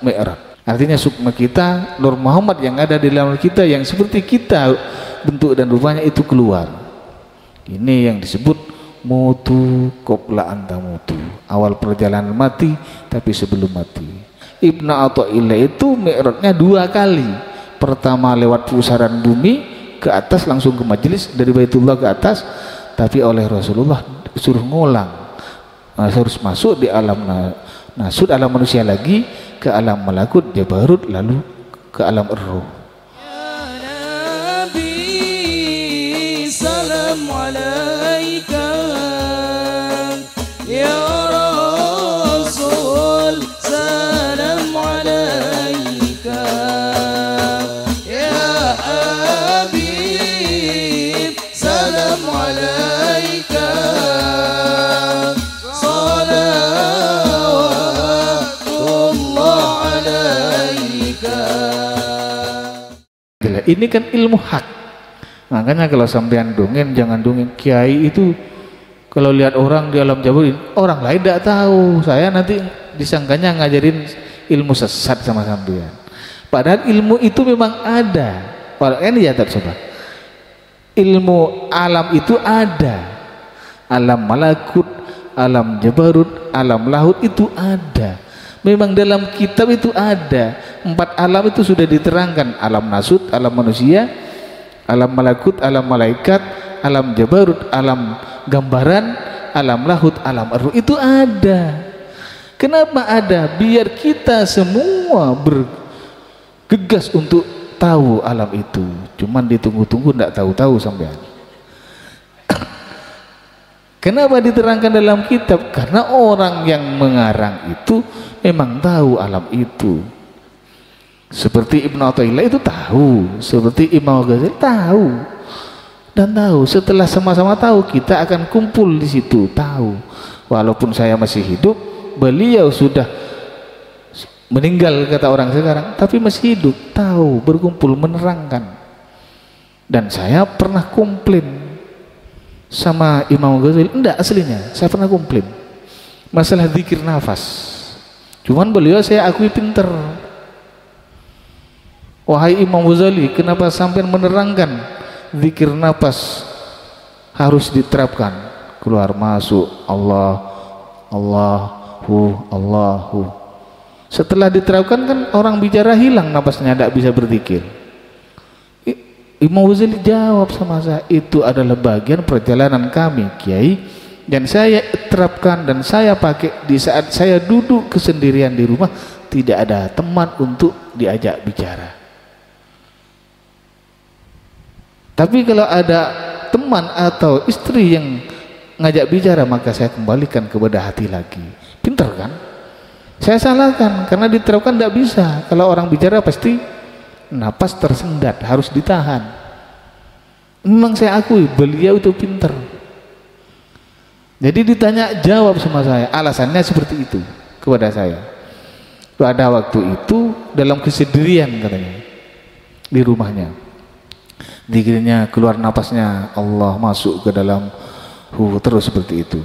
Mi'raj. Artinya sukma kita, Nur Muhammad yang ada di dalam kita, yang seperti kita bentuk dan rupanya itu keluar. Ini yang disebut mutu qabla anta mutu, awal perjalanan mati tapi sebelum mati. Ibnu Athaillah itu Mi'rajnya 2 kali. Pertama lewat pusaran bumi ke atas langsung ke majelis, dari Baitullah ke atas, tapi oleh Rasulullah suruh ngulang. Harus masuk di alam nasud, alam manusia lagi, ke alam malakut, jabarut, lalu ke alam ar-ruh. Ya Nabi salam alaika, ya Rasul salam alaika, ya Habib salam alaika. Ini kan ilmu hak. Makanya kalau sampean dongeng, jangan dongeng kiai itu. Kalau lihat orang di alam jabur, orang lain tidak tahu, saya nanti disangkanya ngajarin ilmu sesat sama sampean. Padahal ilmu itu memang ada. Kalau ini ya coba, ilmu alam itu ada, alam malakut, alam jabarut, alam lahut itu ada. Memang dalam kitab itu ada 4 alam itu sudah diterangkan, alam nasut, alam manusia, alam malakut, alam malaikat, alam jabarut, alam gambaran, alam lahut, alam arruh, itu ada. Kenapa ada? Biar kita semua bergegas untuk tahu alam itu. Cuman ditunggu-tunggu tidak tahu-tahu sampean. Kenapa diterangkan dalam kitab? Karena orang yang mengarang itu memang tahu alam itu. Seperti Ibnu Athaillah itu tahu, seperti Imam Ghazali tahu, dan tahu. Setelah sama-sama tahu, kita akan kumpul di situ, tahu. Walaupun saya masih hidup, beliau sudah meninggal kata orang sekarang, tapi masih hidup, tahu, berkumpul, menerangkan. Dan saya pernah komplain sama Imam Ghazali, enggak, aslinya saya pernah komplain masalah zikir nafas. Cuman beliau saya akui pinter. Wahai Imam Ghazali, kenapa sampai menerangkan zikir nafas harus diterapkan, keluar masuk Allah, Allahu. Setelah diterapkan kan orang bicara hilang nafasnya, tidak bisa berzikir. Imam Ghazali jawab sama saya, itu adalah bagian perjalanan kami kiai, dan saya terapkan dan saya pakai di saat saya duduk kesendirian di rumah, tidak ada teman untuk diajak bicara. Tapi kalau ada teman atau istri yang ngajak bicara, maka saya kembalikan kepada hati lagi. Pintar kan? Saya salahkan karena diterapkan tidak bisa. Kalau orang bicara pasti napas tersendat, harus ditahan. Memang saya akui beliau itu pintar. Jadi ditanya jawab sama saya, alasannya seperti itu kepada saya. Pada waktu itu dalam kesendirian katanya di rumahnya, dikiranya keluar napasnya Allah, masuk ke dalam terus seperti itu.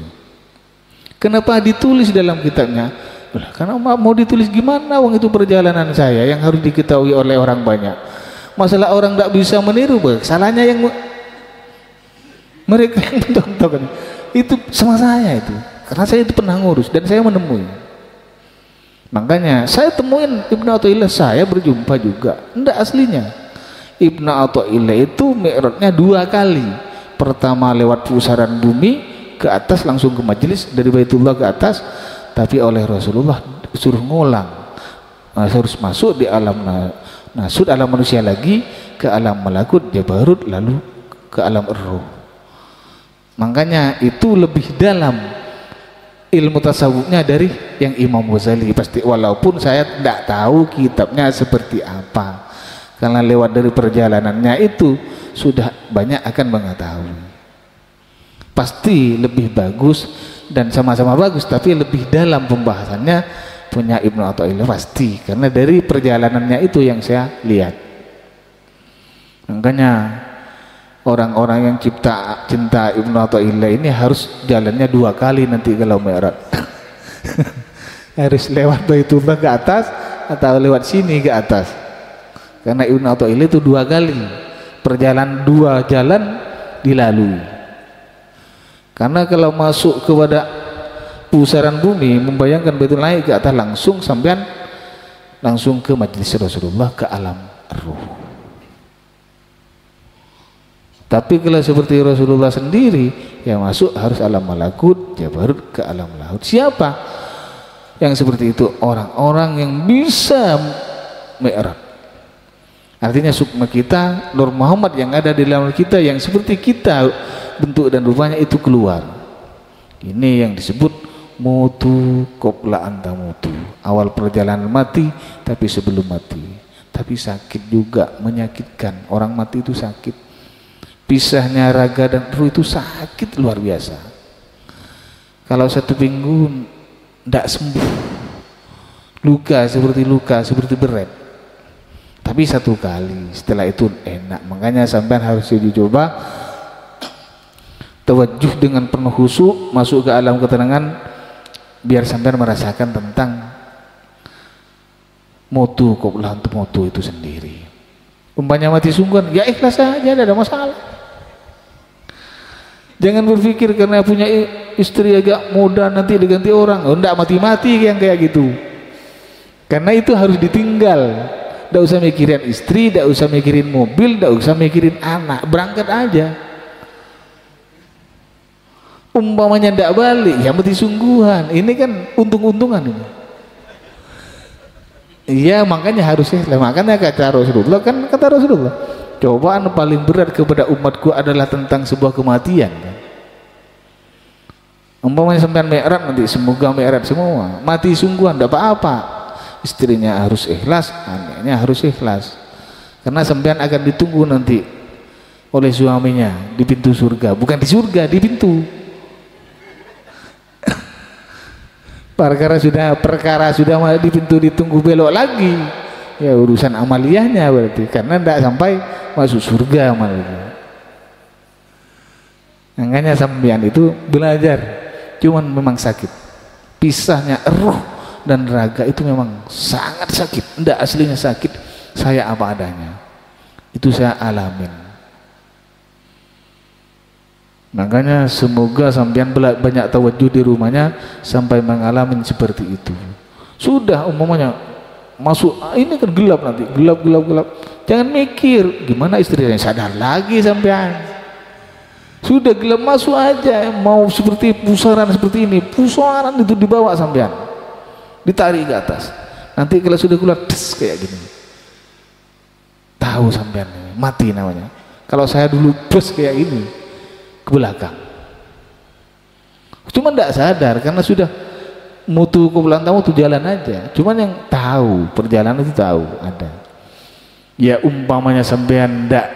Kenapa ditulis dalam kitabnya? Karena mau ditulis gimana, wong itu perjalanan saya yang harus diketahui oleh orang banyak. Masalah orang tidak bisa meniru, salahnya yang mereka yang mencontohkan. Itu sama saya itu, karena saya itu pernah ngurus dan saya menemui. Makanya saya temuin Ibnu Athaillah, saya berjumpa juga. Enggak, aslinya Ibnu Athaillah itu Mi'rajnya 2 kali. Pertama lewat pusaran bumi ke atas langsung ke majelis, dari Baitullah ke atas, tapi oleh Rasulullah suruh ngulang. Harus masuk di alam nasud, alam manusia lagi, ke alam malakut, jabarut, lalu ke alam ar-ruh. Makanya itu lebih dalam ilmu tasawufnya dari yang Imam Ghazali pasti, walaupun saya tidak tahu kitabnya seperti apa, karena lewat dari perjalanannya itu sudah banyak akan mengetahui. Pasti lebih bagus dan sama-sama bagus, tapi lebih dalam pembahasannya punya Ibnu Athaillah pasti, karena dari perjalanannya itu yang saya lihat. Makanya orang-orang yang cinta Ibnu Athaillah ini harus jalannya 2 kali nanti kalau Mi'raj. Harus lewat Baitullah ke atas, atau lewat sini ke atas. Karena Ibnu Athaillah itu 2 kali perjalanan 2 jalan dilalui. Karena kalau masuk kepada pusaran bumi, membayangkan Baitul naik ke atas langsung sampean langsung ke majlis Rasulullah, ke alam ruh. Tapi kalau seperti Rasulullah sendiri, yang masuk harus alam malakut, jabarut ke alam laut. Siapa yang seperti itu? Orang-orang yang bisa mi'raj. Artinya sukma kita, Nur Muhammad yang ada di dalam kita, yang seperti kita bentuk dan rupanya itu keluar. Ini yang disebut mutu qabla anta mutu. Awal perjalanan mati, tapi sebelum mati. Tapi sakit juga, menyakitkan. Orang mati itu sakit. Pisahnya raga dan ruh itu sakit luar biasa. Kalau 1 minggu tidak sembuh, luka seperti beret. Tapi 1 kali, setelah itu enak. Makanya sampean harus dicoba tawajuh dengan penuh khusyuk, masuk ke alam ketenangan, biar sampean merasakan tentang mutu qabla anta mutu itu sendiri. Umpamanya mati sungguhan, ya ikhlas saja, tidak ada masalah. Jangan berpikir karena punya istri agak muda nanti diganti orang. Oh, enggak, mati-mati yang kayak gitu. Karena itu harus ditinggal. Enggak usah mikirin istri, enggak usah mikirin mobil, enggak usah mikirin anak, berangkat aja. Umpamanya enggak balik, ya mati sungguhan. Ini kan untung-untungan ini. Iya, makanya harusnya. Makanya kata Rasulullah, cobaan paling berat kepada umatku adalah tentang sebuah kematian. Umpamanya sampean mi'raj nanti, semoga mi'raj semua, mati sungguhan tidak apa-apa. Istrinya harus ikhlas, anaknya harus ikhlas. Karena sampean akan ditunggu nanti oleh suaminya di pintu surga, bukan di surga, di pintu. Perkara sudah di pintu ditunggu belok lagi. Ya urusan amaliyahnya berarti, karena tidak sampai masuk surga malah. Makanya sampean itu belajar, cuman memang sakit. Pisahnya roh dan raga itu memang sangat sakit. Tidak aslinya sakit, saya apa adanya. Itu saya alamin. Makanya semoga sampean banyak tawajuh di rumahnya sampai mengalami seperti itu. Sudah umpamanya masuk, ini kan gelap nanti, gelap. Jangan mikir gimana istrinya, sadar lagi sampean. Sudah gelap, masuk aja. Mau seperti pusaran seperti ini, pusaran itu dibawa sampean, ditarik ke atas. Nanti kalau sudah keluar kayak gini, tahu sampean mati namanya. Kalau saya dulu kayak gini ke belakang, cuma tidak sadar karena sudah mutu qabla anta mutu, jalan aja. Cuman yang tahu perjalanan itu tahu ada. Ya umpamanya sampean ndak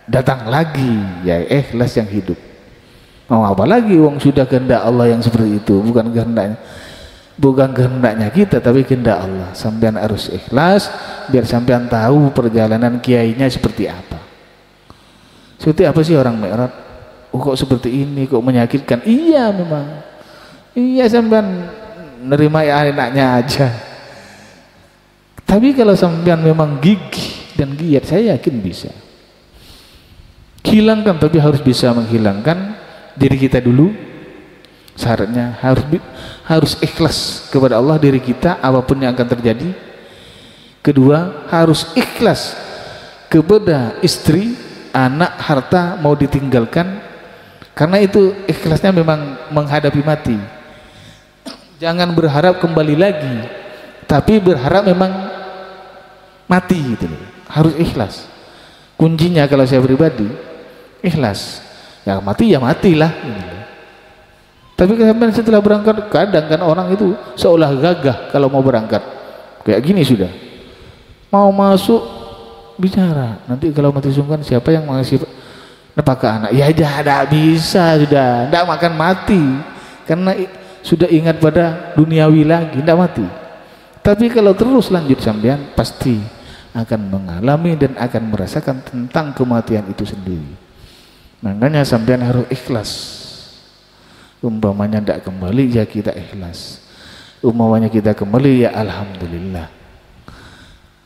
datang lagi, ya ikhlas yang hidup. Mau apa lagi, wong sudah kehendak Allah yang seperti itu, bukan kehendaknya kita, tapi kehendak Allah. Sampean harus ikhlas biar sampean tahu perjalanan kiainya seperti apa. Seperti apa sih orang mi'raj? Oh, kok seperti ini, kok menyakitkan? Iya memang. Iya, sampean nerima ya enaknya aja. Tapi kalau sampean memang gigih dan giat, saya yakin bisa. Hilangkan, tapi harus bisa menghilangkan diri kita dulu. Syaratnya harus ikhlas kepada Allah diri kita apapun yang akan terjadi. Kedua, harus ikhlas kepada istri, anak, harta mau ditinggalkan. Karena itu ikhlasnya memang menghadapi mati. Jangan berharap kembali lagi, tapi berharap memang mati gitu loh. Harus ikhlas. Kuncinya kalau saya pribadi, ikhlas. Ya mati ya matilah gitu. Tapi setelah berangkat, kadang kan orang itu seolah gagah kalau mau berangkat. Kayak gini sudah. Mau masuk bicara, nanti kalau mati sungguhan siapa yang mengasih nafkah anak? Ya tidak bisa, sudah tidak makan mati. Karena sudah ingat pada duniawi lagi, tidak mati. Tapi kalau terus lanjut sampean pasti akan mengalami dan akan merasakan tentang kematian itu sendiri. Makanya sampean harus ikhlas. Umpamanya tidak kembali, ya kita ikhlas. Umpamanya kita kembali, ya alhamdulillah.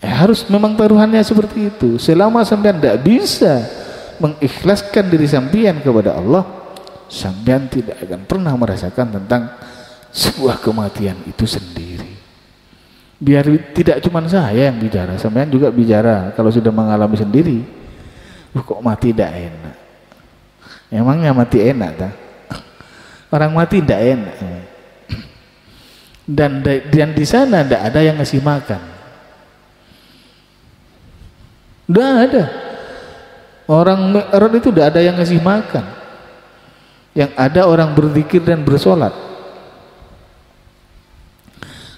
Harus memang taruhannya seperti itu. Selama sampean tidak bisa mengikhlaskan diri sampean kepada Allah, sampean tidak akan pernah merasakan tentang sebuah kematian itu sendiri. Biar tidak cuma saya yang bicara, sampean juga bicara kalau sudah mengalami sendiri. Kok mati tidak enak? Emangnya mati enak tak? Orang mati tidak enak. Dan di sana tidak ada yang ngasih makan. Tidak ada. Orang Mi'raj itu tidak ada yang ngasih makan. Yang ada orang berzikir dan bersolat.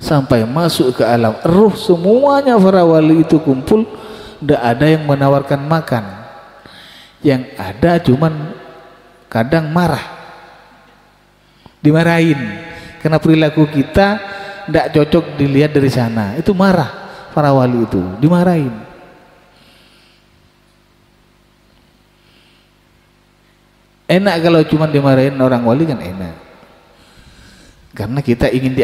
Sampai masuk ke alam ruh, semuanya para wali itu kumpul, tidak ada yang menawarkan makan. Yang ada cuman kadang marah, dimarahin karena perilaku kita tidak cocok dilihat dari sana. Itu marah para wali itu, dimarahin. Enak kalau cuma dimarahin orang wali kan enak, karena kita ingin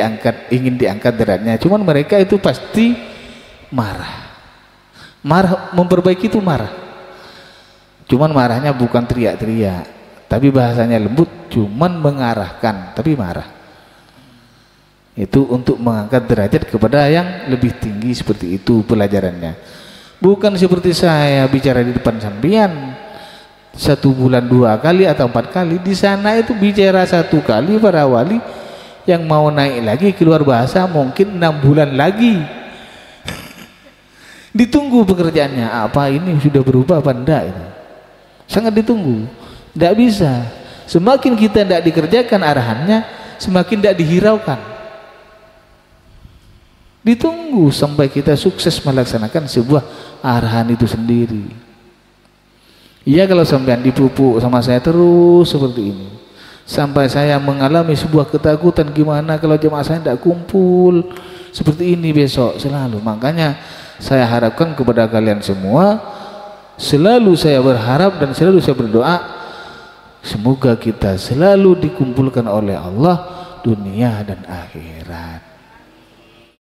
diangkat derajatnya. Cuman mereka itu pasti marah, memperbaiki itu marah. Cuman marahnya bukan teriak-teriak, tapi bahasanya lembut, cuman mengarahkan, tapi marah. Itu untuk mengangkat derajat kepada yang lebih tinggi, seperti itu pelajarannya. Bukan seperti saya bicara di depan sampean 1 bulan 2 kali atau 4 kali. Di sana itu bicara 1 kali para wali, yang mau naik lagi keluar bahasa mungkin 6 bulan lagi. Ditunggu pekerjaannya apa, ini sudah berubah apa enggak, itu sangat ditunggu. Tidak bisa, semakin kita tidak dikerjakan arahannya, semakin tidak dihiraukan. Ditunggu sampai kita sukses melaksanakan sebuah arahan itu sendiri. Iya, kalau sampean dipupuk sama saya terus seperti ini, sampai saya mengalami sebuah ketakutan, gimana kalau jemaah saya tidak kumpul seperti ini besok selalu. Makanya saya harapkan kepada kalian semua, selalu saya berharap dan selalu saya berdoa, semoga kita selalu dikumpulkan oleh Allah dunia dan akhirat.